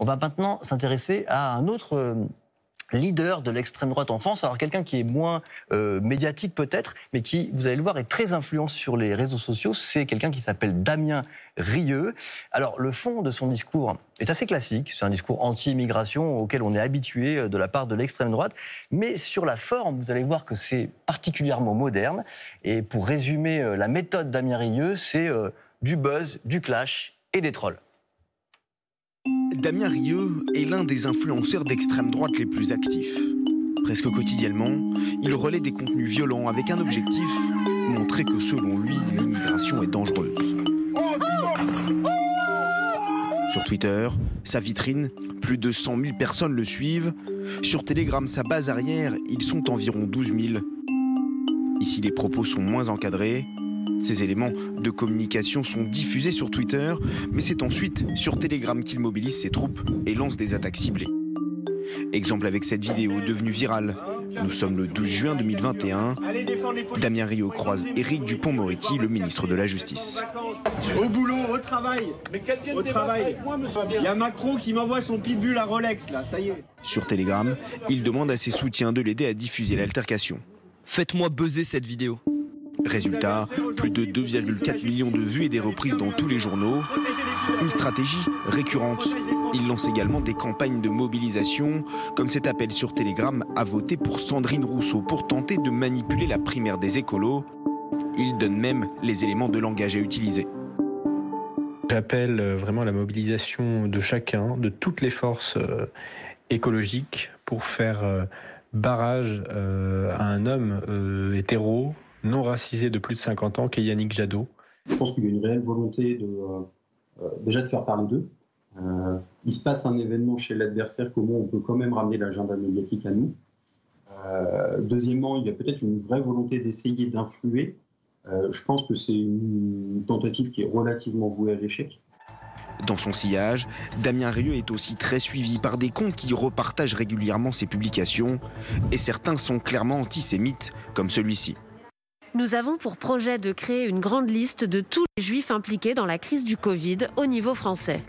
On va maintenant s'intéresser à un autre leader de l'extrême droite en France. Alors quelqu'un qui est moins médiatique peut-être, mais qui, vous allez le voir, est très influent sur les réseaux sociaux. C'est quelqu'un qui s'appelle Damien Rieu. Alors le fond de son discours est assez classique. C'est un discours anti-immigration auquel on est habitué de la part de l'extrême droite. Mais sur la forme, vous allez voir que c'est particulièrement moderne. Et pour résumer la méthode Damien Rieu, c'est du buzz, du clash et des trolls. Damien Rieu est l'un des influenceurs d'extrême droite les plus actifs. Presque quotidiennement, il relaie des contenus violents avec un objectif, montrer que selon lui, l'immigration est dangereuse. Sur Twitter, sa vitrine, plus de 100 000 personnes le suivent. Sur Telegram, sa base arrière, ils sont environ 12 000. Ici, les propos sont moins encadrés. Ces éléments de communication sont diffusés sur Twitter, mais c'est ensuite sur Telegram qu'il mobilise ses troupes et lance des attaques ciblées. Exemple avec cette vidéo devenue virale. Nous sommes le 12 juin 2021. Damien Rieu croise Éric Dupond-Moretti, le ministre de la Justice. Au boulot, au travail. Mais qu'elle vienne débattre avec moi, monsieur. Il y a Macron qui m'envoie son pitbull à Rolex, là, ça y est. Sur Telegram, il demande à ses soutiens de l'aider à diffuser l'altercation. Faites-moi buzzer cette vidéo. Résultat, plus de 2,4 millions de vues et des reprises dans tous les journaux. Une stratégie récurrente. Il lance également des campagnes de mobilisation, comme cet appel sur Telegram à voter pour Sandrine Rousseau pour tenter de manipuler la primaire des écolos. Il donne même les éléments de langage à utiliser. J'appelle vraiment à la mobilisation de chacun, de toutes les forces écologiques pour faire barrage à un homme hétéro, non racisé de plus de 50 ans, qui est Yannick Jadot. Je pense qu'il y a une réelle volonté déjà de faire parler d'eux. Il se passe un événement chez l'adversaire, comment on peut quand même ramener l'agenda médiatique à nous. Deuxièmement, il y a peut-être une vraie volonté d'essayer d'influer. Je pense que c'est une tentative qui est relativement vouée à l'échec. Dans son sillage, Damien Rieu est aussi très suivi par des comptes qui repartagent régulièrement ses publications. Et certains sont clairement antisémites, comme celui-ci. Nous avons pour projet de créer une grande liste de tous les juifs impliqués dans la crise du Covid au niveau français.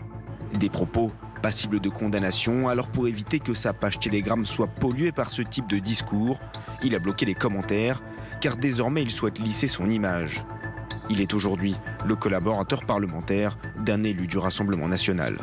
Des propos passibles de condamnation, alors pour éviter que sa page Telegram soit polluée par ce type de discours, il a bloqué les commentaires, car désormais il souhaite lisser son image. Il est aujourd'hui le collaborateur parlementaire d'un élu du Rassemblement national.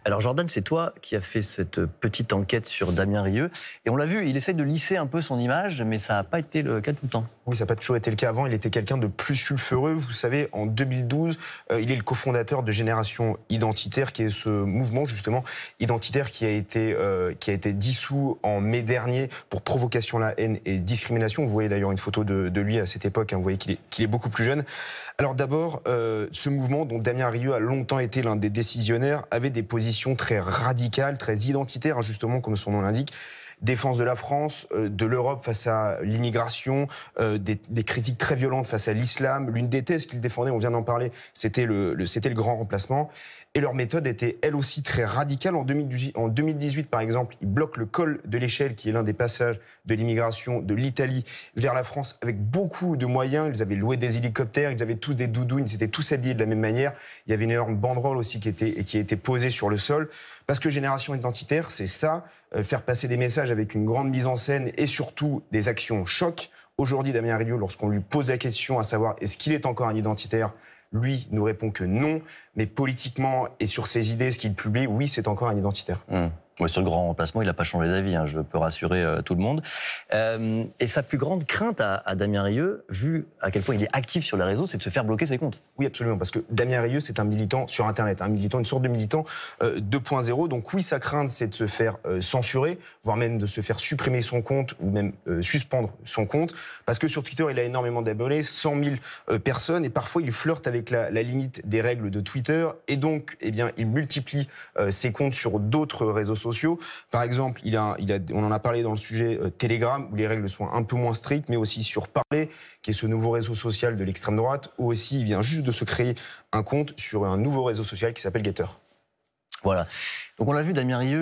Alors Jordan, c'est toi qui as fait cette petite enquête sur Damien Rieu. Et on l'a vu, il essaie de lisser un peu son image, mais ça n'a pas été le cas tout le temps. Oui, ça n'a pas toujours été le cas avant. Il était quelqu'un de plus sulfureux. Vous savez, en 2012, il est le cofondateur de Génération Identitaire, qui est ce mouvement justement identitaire qui a été dissous en mai dernier pour provocation à la haine et discrimination. Vous voyez d'ailleurs une photo de lui à cette époque. Hein, vous voyez qu'il est beaucoup plus jeune. Alors d'abord, ce mouvement dont Damien Rieu a longtemps été l'un des décisionnaires avait des positions très radicales, très identitaires, justement comme son nom l'indique. Défense de la France, de l'Europe face à l'immigration, des critiques très violentes face à l'islam. L'une des thèses qu'ils défendaient, on vient d'en parler, c'était le grand remplacement. Et leur méthode était elle aussi très radicale. En 2018, par exemple, ils bloquent le col de l'Échelle, qui est l'un des passages de l'immigration de l'Italie vers la France, avec beaucoup de moyens. Ils avaient loué des hélicoptères, ils avaient tous des doudounes, ils étaient tous habillés de la même manière. Il y avait une énorme banderole aussi qui a été posée sur le sol. Parce que Génération Identitaire, c'est ça, faire passer des messages avec une grande mise en scène et surtout des actions choc. Aujourd'hui, Damien Rieu, lorsqu'on lui pose la question à savoir est-ce qu'il est encore un identitaire, lui nous répond que non, mais politiquement et sur ses idées, ce qu'il publie, oui, c'est encore un identitaire. Ouais, sur le grand remplacement, il n'a pas changé d'avis, hein, je peux rassurer tout le monde. Et sa plus grande crainte à Damien Rieu, vu à quel point il est actif sur les réseaux, c'est de se faire bloquer ses comptes. Oui, absolument, parce que Damien Rieu, c'est un militant sur Internet, une sorte de militant 2.0. Donc oui, sa crainte, c'est de se faire censurer, voire même de se faire supprimer son compte, ou même suspendre son compte, parce que sur Twitter, il a énormément d'abonnés, 100 000 personnes, et parfois il flirte avec la limite des règles de Twitter, et donc, eh bien, il multiplie ses comptes sur d'autres réseaux sociaux. Par exemple, on en a parlé dans le sujet Telegram, où les règles sont un peu moins strictes, mais aussi sur Parler, qui est ce nouveau réseau social de l'extrême droite, où aussi il vient juste de se créer un compte sur un nouveau réseau social qui s'appelle Getter. Voilà. Donc on l'a vu, Damien Rieu